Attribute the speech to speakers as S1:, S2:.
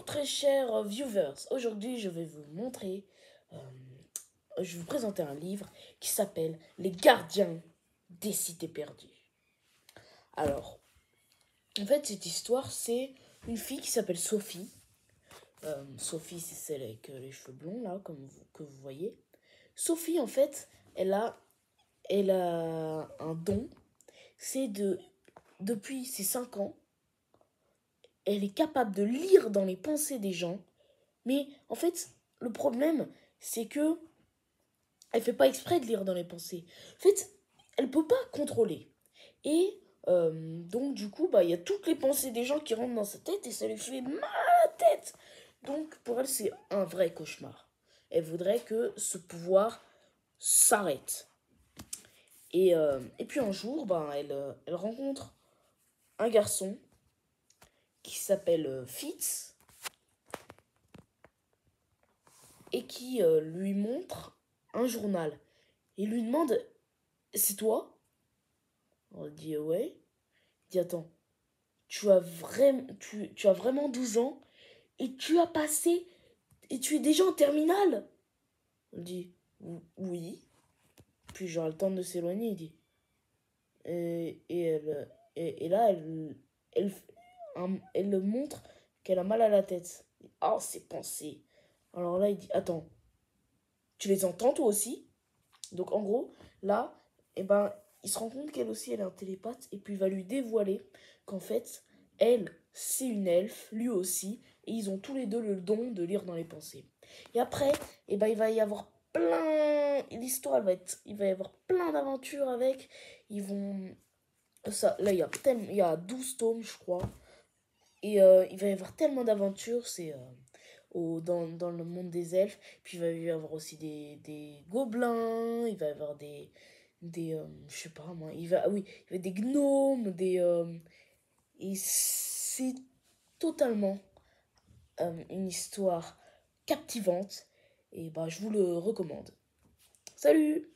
S1: très chers viewers, aujourd'hui je vais vous montrer, je vais vous présenter un livre qui s'appelle Les Gardiens des Cités Perdues. Alors, en fait cette histoire c'est une fille qui s'appelle Sophie. Sophie c'est celle avec les cheveux blonds là, que vous voyez. Sophie en fait, elle a un don, c'est depuis ses 5 ans, elle est capable de lire dans les pensées des gens. Mais en fait, le problème, c'est que elle fait pas exprès de lire dans les pensées. En fait, elle peut pas contrôler. Et donc du coup, il y a toutes les pensées des gens qui rentrent dans sa tête et ça lui fait mal à la tête. Donc pour elle, c'est un vrai cauchemar. Elle voudrait que ce pouvoir s'arrête. Et puis un jour, elle rencontre un garçon qui s'appelle Fitz et qui lui montre un journal. Il lui demande: c'est toi? On dit ouais. Il dit: attends, tu as vraiment 12 ans et tu es déjà en terminale? On dit oui. Puis genre le temps de s'éloigner, il dit. Et là, elle, elle montre qu'elle a mal à la tête. Oh, ses pensées. Alors là, il dit: attends, tu les entends toi aussi? Donc en gros, là, il se rend compte qu'elle aussi, elle est un télépathe, et puis il va lui dévoiler qu'en fait, elle, c'est une elfe, lui aussi, et ils ont tous les deux le don de lire dans les pensées. Et après, il va y avoir l'histoire, il va y avoir plein d'aventures avec, ils vont, là, il y a 12 tomes, je crois, et il va y avoir tellement d'aventures, c'est dans le monde des elfes. Puis il va y avoir aussi des gobelins, il va y avoir je sais pas moi, oui, il y avait des gnomes, et c'est totalement une histoire captivante, et je vous le recommande. Salut!